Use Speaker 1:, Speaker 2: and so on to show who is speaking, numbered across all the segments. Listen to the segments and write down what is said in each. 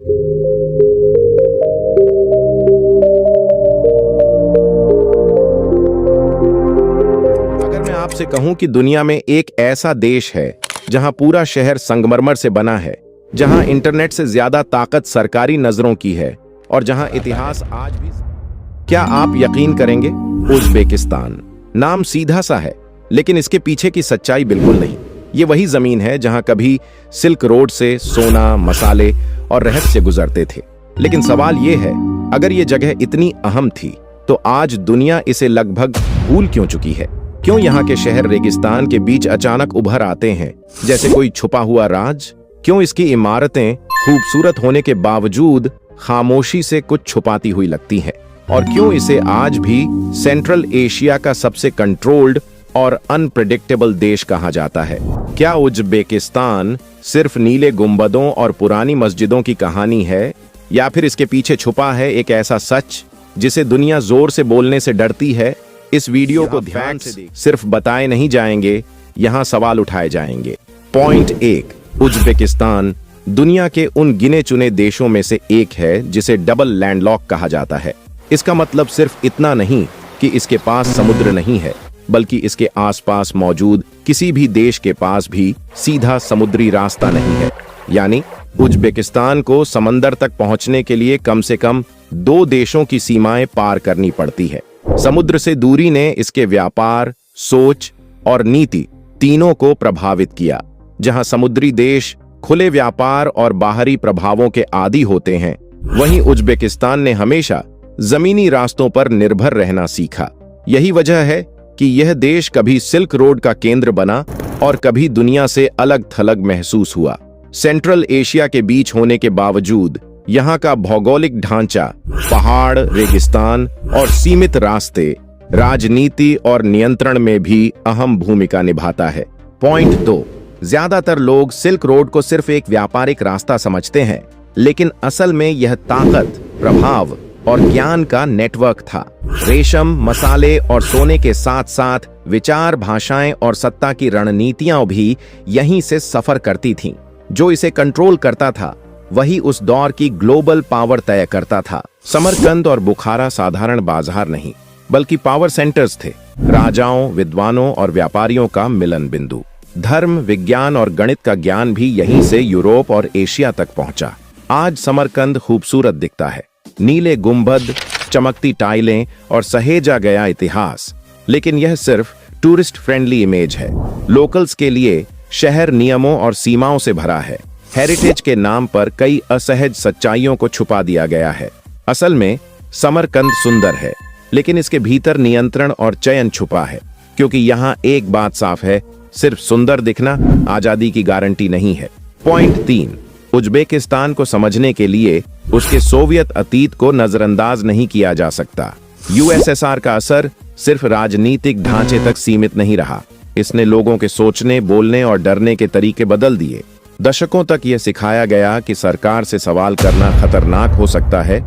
Speaker 1: अगर मैं आपसे कहूं कि दुनिया में एक ऐसा देश है जहां पूरा शहर संगमरमर से बना है, जहां इंटरनेट से ज्यादा ताकत सरकारी नजरों की है और जहां इतिहास आज भी, क्या आप यकीन करेंगे? उज़्बेकिस्तान। नाम सीधा सा है, लेकिन इसके पीछे की सच्चाई बिल्कुल नहीं। ये वही जमीन है जहां कभी सिल्क रोड से सोना, मसाले और रहस्य गुजरते थे। लेकिन सवाल ये है, अगर ये जगह इतनी अहम थी तो आज दुनिया इसे लगभग भूल क्यों चुकी है? क्यों यहाँ के शहर रेगिस्तान के बीच अचानक उभर आते हैं जैसे कोई छुपा हुआ राज? क्यों इसकी इमारतें खूबसूरत होने के बावजूद खामोशी से कुछ छुपाती हुई लगती हैं? और क्यों इसे आज भी सेंट्रल एशिया का सबसे कंट्रोल्ड और अनप्रेडिक्टेबल देश कहा जाता है? क्या उज़्बेकिस्तान सिर्फ नीले गुंबदों और पुरानी मस्जिदों की कहानी है, या फिर इसके पीछे छुपा है एक ऐसा सच जिसे दुनिया जोर से बोलने से डरती है? इस वीडियो को ध्यान से सिर्फ बताए नहीं जाएंगे, यहाँ सवाल उठाए जाएंगे। पॉइंट 1, उज़्बेकिस्तान दुनिया के उन गिने चुने देशों में से एक है जिसे डबल लैंडलॉक कहा जाता है। इसका मतलब सिर्फ इतना नहीं कि इसके पास समुद्र नहीं है, बल्कि इसके आसपास मौजूद किसी भी देश के पास भी सीधा समुद्री रास्ता नहीं है। यानी उज़्बेकिस्तान को समंदर तक पहुंचने के लिए कम से कम 2 देशों की सीमाएं पार करनी पड़ती है। समुद्र से दूरी ने इसके व्यापार, सोच और नीति तीनों को प्रभावित किया। जहां समुद्री देश खुले व्यापार और बाहरी प्रभावों के आदी होते हैं, वहीं उज़्बेकिस्तान ने हमेशा जमीनी रास्तों पर निर्भर रहना सीखा। यही वजह है कि यह देश कभी सिल्क रोड का केंद्र बना और कभी दुनिया से अलग थलग महसूस हुआ। सेंट्रल एशिया के बीच होने के बावजूद यहाँ का भौगोलिक ढांचा, पहाड़, रेगिस्तान और सीमित रास्ते राजनीति और नियंत्रण में भी अहम भूमिका निभाता है। पॉइंट 2, ज्यादातर लोग सिल्क रोड को सिर्फ एक व्यापारिक रास्ता समझते हैं, लेकिन असल में यह ताकत, प्रभाव और ज्ञान का नेटवर्क था। रेशम, मसाले और सोने के साथ साथ विचार, भाषाएं और सत्ता की रणनीतियां भी यहीं से सफर करती थीं। जो इसे कंट्रोल करता था वही उस दौर की ग्लोबल पावर तय करता था। समरकंद और बुखारा साधारण बाजार नहीं, बल्कि पावर सेंटर्स थे, राजाओं, विद्वानों और व्यापारियों का मिलन बिंदु। धर्म, विज्ञान और गणित का ज्ञान भी यहीं से यूरोप और एशिया तक पहुंचा। आज समरकंद खूबसूरत दिखता है, नीले गुंबद, चमकती टाइलें और सहेजा गया इतिहास, लेकिन यह सिर्फ टूरिस्ट फ्रेंडली इमेज है। लोकल्स के लिए शहर नियमों और सीमाओं से भरा है। हेरिटेज के नाम पर कई असहज सच्चाइयों को छुपा दिया गया है। असल में समरकंद सुंदर है, लेकिन इसके भीतर नियंत्रण और चयन छुपा है, क्योंकि यहाँ एक बात साफ है, सिर्फ सुंदर दिखना आजादी की गारंटी नहीं है। पॉइंट 3, उज़्बेकिस्तान को समझने के लिए उसके सोवियत अतीत को नजरअंदाज नहीं किया जा सकता। यूएसएसआर का असर सिर्फ राजनीतिक ढांचे तक सीमित नहीं रहा, इसने लोगों के सोचने, बोलने और डरने के तरीके बदल दिए। दशकों तक यह सिखाया गया कि सरकार से सवाल करना खतरनाक हो सकता है,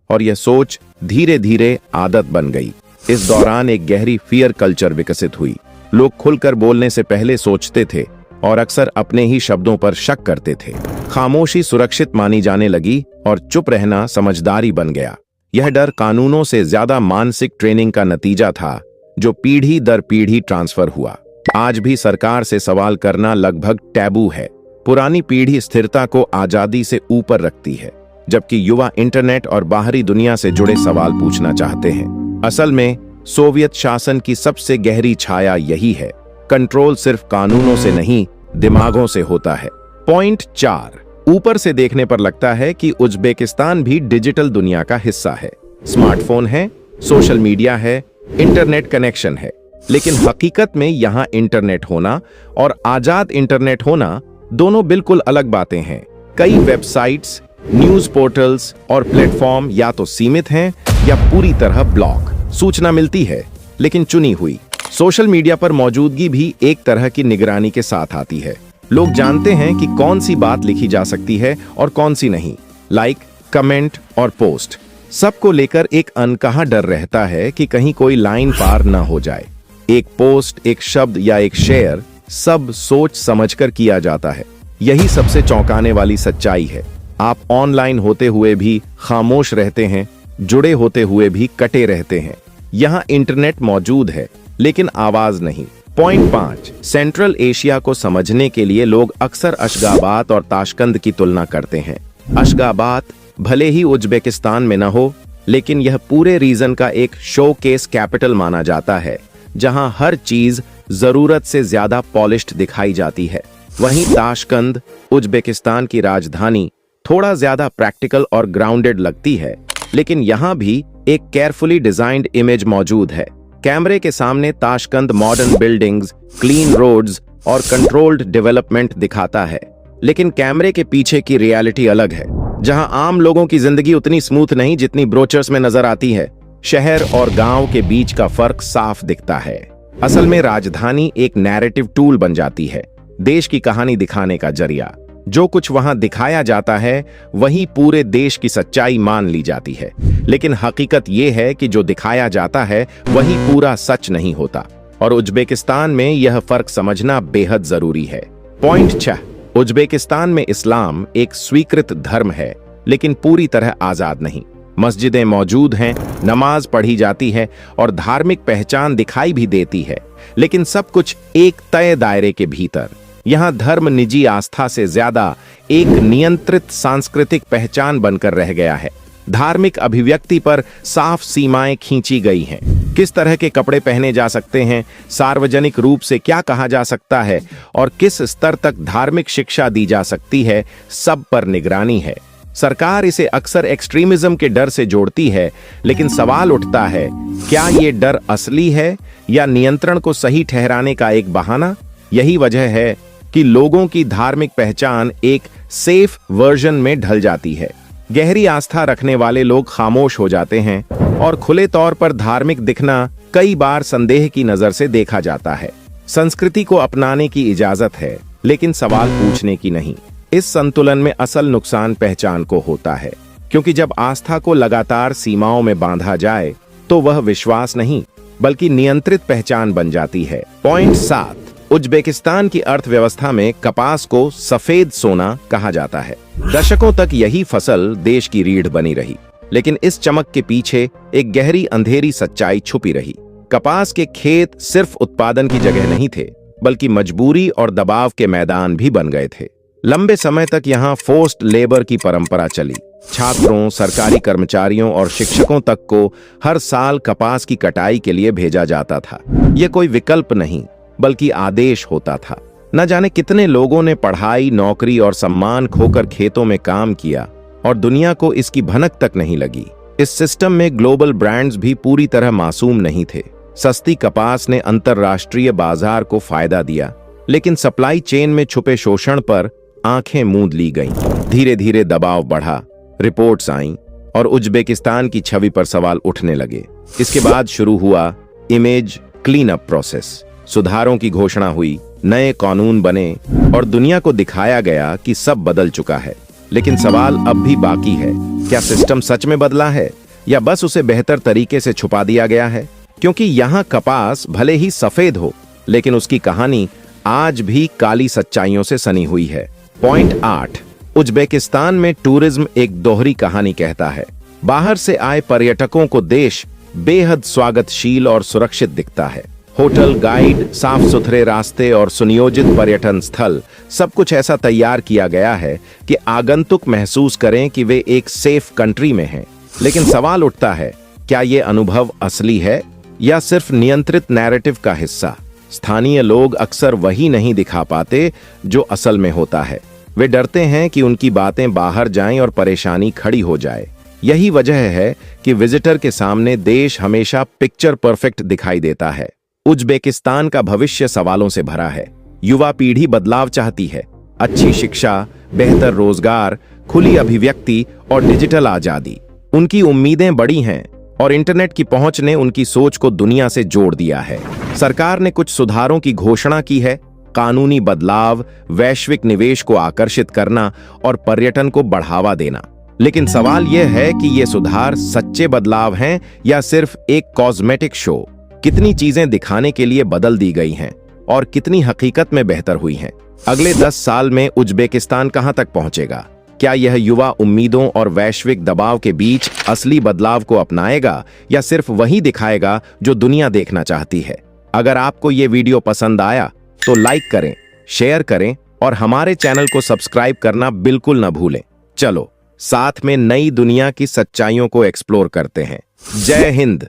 Speaker 1: और यह सोच धीरे धीरे आदत बन गई। इस दौरान एक गहरी फियर कल्चर विकसित हुई। लोग खुलकर बोलने से पहले सोचते थे और अक्सर अपने ही शब्दों पर शक करते थे। खामोशी सुरक्षित मानी जाने लगी और चुप रहना समझदारी बन गया। यह डर कानूनों से ज्यादा मानसिक ट्रेनिंग का नतीजा था, जो पीढ़ी दर पीढ़ी ट्रांसफर हुआ। आज भी सरकार से सवाल करना लगभग टैबू है। पुरानी पीढ़ी स्थिरता को आजादी से ऊपर रखती है, जबकि युवा इंटरनेट और बाहरी दुनिया से जुड़े सवाल पूछना चाहते हैं। असल में सोवियत शासन की सबसे गहरी छाया यही है, कंट्रोल सिर्फ कानूनों से नहीं, दिमागों से होता है। पॉइंट 4, ऊपर से देखने पर लगता है कि उज़्बेकिस्तान भी डिजिटल दुनिया का हिस्सा है। स्मार्टफोन है, सोशल मीडिया है, इंटरनेट कनेक्शन है, लेकिन हकीकत में यहाँ इंटरनेट होना और आजाद इंटरनेट होना दोनों बिल्कुल अलग बातें हैं। कई वेबसाइट्स, न्यूज पोर्टल्स और प्लेटफॉर्म या तो सीमित हैं या पूरी तरह ब्लॉक। सूचना मिलती है, लेकिन चुनी हुई। सोशल मीडिया पर मौजूदगी भी एक तरह की निगरानी के साथ आती है। लोग जानते हैं कि कौन सी बात लिखी जा सकती है और कौन सी नहीं। लाइक, कमेंट और पोस्ट सबको लेकर एक अनकहा डर रहता है कि कहीं कोई लाइन पार ना हो जाए। एक पोस्ट, एक शब्द या एक शेयर सब सोच समझकर किया जाता है। यही सबसे चौंकाने वाली सच्चाई है। आप ऑनलाइन होते हुए भी खामोश रहते हैं, जुड़े होते हुए भी कटे रहते हैं। यहाँ इंटरनेट मौजूद है लेकिन आवाज नहीं। पॉइंट 5, सेंट्रल एशिया को समझने के लिए लोग अक्सर अशगाबात और ताशकंद की तुलना करते हैं। अशगाबात भले ही उज्बेकिस्तान में न हो, लेकिन यह पूरे रीजन का एक शोकेस कैपिटल माना जाता है, जहां हर चीज जरूरत से ज्यादा पॉलिश्ड दिखाई जाती है। वहीं ताशकंद, उज्बेकिस्तान की राजधानी, थोड़ा ज्यादा प्रैक्टिकल और ग्राउंडेड लगती है, लेकिन यहां भी एक केयरफुली डिजाइंड इमेज मौजूद है। कैमरे के सामने Tashkent modern buildings, clean roads और कंट्रोल्ड डेवलपमेंट दिखाता है, लेकिन कैमरे के पीछे की रियलिटी अलग है, जहां आम लोगों की जिंदगी उतनी स्मूथ नहीं जितनी ब्रोचर्स में नजर आती है। शहर और गांव के बीच का फर्क साफ दिखता है। असल में राजधानी एक नैरेटिव टूल बन जाती है, देश की कहानी दिखाने का जरिया। जो कुछ वहां दिखाया जाता है वही पूरे देश की सच्चाई मान ली जाती है, लेकिन हकीकत यह है कि जो दिखाया जाता है वही पूरा सच नहीं होता, और उज्बेकिस्तान में यह फर्क समझना बेहद जरूरी है। पॉइंट 6, उज्बेकिस्तान में इस्लाम एक स्वीकृत धर्म है, लेकिन पूरी तरह आजाद नहीं। मस्जिदें मौजूद हैं, नमाज पढ़ी जाती है और धार्मिक पहचान दिखाई भी देती है, लेकिन सब कुछ एक तय दायरे के भीतर। यहाँ धर्म निजी आस्था से ज्यादा एक नियंत्रित सांस्कृतिक पहचान बनकर रह गया है। धार्मिक अभिव्यक्ति पर साफ सीमाएं खींची गई हैं। किस तरह के कपड़े पहने जा सकते हैं, सार्वजनिक रूप से क्या कहा जा सकता है और किस स्तर तक धार्मिक शिक्षा दी जा सकती है, सब पर निगरानी है। सरकार इसे अक्सर एक्सट्रीमिज्म के डर से जोड़ती है, लेकिन सवाल उठता है, क्या ये डर असली है या नियंत्रण को सही ठहराने का एक बहाना? यही वजह है कि लोगों की धार्मिक पहचान एक सेफ वर्जन में ढल जाती है। गहरी आस्था रखने वाले लोग खामोश हो जाते हैं और खुले तौर पर धार्मिक दिखना कई बार संदेह की नजर से देखा जाता है। संस्कृति को अपनाने की इजाजत है, लेकिन सवाल पूछने की नहीं। इस संतुलन में असल नुकसान पहचान को होता है, क्योंकि जब आस्था को लगातार सीमाओं में बांधा जाए तो वह विश्वास नहीं बल्कि नियंत्रित पहचान बन जाती है। पॉइंट 7, उज्बेकिस्तान की अर्थव्यवस्था में कपास को सफेद सोना कहा जाता है। दशकों तक यही फसल देश की रीढ़ बनी रही, लेकिन इस चमक के पीछे एक गहरी अंधेरी सच्चाई छुपी रही। कपास के खेत सिर्फ उत्पादन की जगह नहीं थे, बल्कि मजबूरी और दबाव के मैदान भी बन गए थे। लंबे समय तक यहाँ फोर्स्ड लेबर की परंपरा चली। छात्रों, सरकारी कर्मचारियों और शिक्षकों तक को हर साल कपास की कटाई के लिए भेजा जाता था। यह कोई विकल्प नहीं बल्कि आदेश होता था। न जाने कितने लोगों ने पढ़ाई, नौकरी और सम्मान खोकर खेतों में काम किया और दुनिया को इसकी भनक तक नहीं लगी। इस सिस्टम में ग्लोबल ब्रांड्स भी पूरी तरह मासूम नहीं थे। सस्ती कपास ने अंतरराष्ट्रीय बाजार को फायदा दिया, लेकिन सप्लाई चेन में छुपे शोषण पर आंखें मूंद ली गईं। धीरे धीरे दबाव बढ़ा, रिपोर्ट्स आईं और उज्बेकिस्तान की छवि पर सवाल उठने लगे। इसके बाद शुरू हुआ इमेज क्लीन अप प्रोसेस। सुधारों की घोषणा हुई, नए कानून बने और दुनिया को दिखाया गया कि सब बदल चुका है। लेकिन सवाल अब भी बाकी है, क्या सिस्टम सच में बदला है या बस उसे बेहतर तरीके से छुपा दिया गया है? क्योंकि यहाँ कपास भले ही सफेद हो, लेकिन उसकी कहानी आज भी काली सच्चाइयों से सनी हुई है। पॉइंट 8, उज्बेकिस्तान में टूरिज्म एक दोहरी कहानी कहता है। बाहर से आए पर्यटकों को देश बेहद स्वागतशील और सुरक्षित दिखता है। होटल, गाइड, साफ सुथरे रास्ते और सुनियोजित पर्यटन स्थल, सब कुछ ऐसा तैयार किया गया है कि आगंतुक महसूस करें कि वे एक सेफ कंट्री में हैं। लेकिन सवाल उठता है, क्या ये अनुभव असली है या सिर्फ नियंत्रित नैरेटिव का हिस्सा? स्थानीय लोग अक्सर वही नहीं दिखा पाते जो असल में होता है। वे डरते हैं कि उनकी बातें बाहर जाएं और परेशानी खड़ी हो जाए। यही वजह है कि विजिटर के सामने देश हमेशा पिक्चर परफेक्ट दिखाई देता है। उज्बेकिस्तान का भविष्य सवालों से भरा है। युवा पीढ़ी बदलाव चाहती है, अच्छी शिक्षा, बेहतर रोजगार, खुली अभिव्यक्ति और डिजिटल आजादी। उनकी उम्मीदें बड़ी हैं और इंटरनेट की पहुंच ने उनकी सोच को दुनिया से जोड़ दिया है। सरकार ने कुछ सुधारों की घोषणा की है, कानूनी बदलाव, वैश्विक निवेश को आकर्षित करना और पर्यटन को बढ़ावा देना। लेकिन सवाल यह है कि ये सुधार सच्चे बदलाव हैं या सिर्फ एक कॉस्मेटिक शो? कितनी चीजें दिखाने के लिए बदल दी गई हैं और कितनी हकीकत में बेहतर हुई हैं? अगले 10 साल में उज्बेकिस्तान कहां तक पहुंचेगा? क्या यह युवा उम्मीदों और वैश्विक दबाव के बीच असली बदलाव को अपनाएगा या सिर्फ वही दिखाएगा जो दुनिया देखना चाहती है? अगर आपको ये वीडियो पसंद आया तो लाइक करें, शेयर करें और हमारे चैनल को सब्सक्राइब करना बिल्कुल न भूलें। चलो साथ में नई दुनिया की सच्चाइयों को एक्सप्लोर करते हैं। जय हिंद।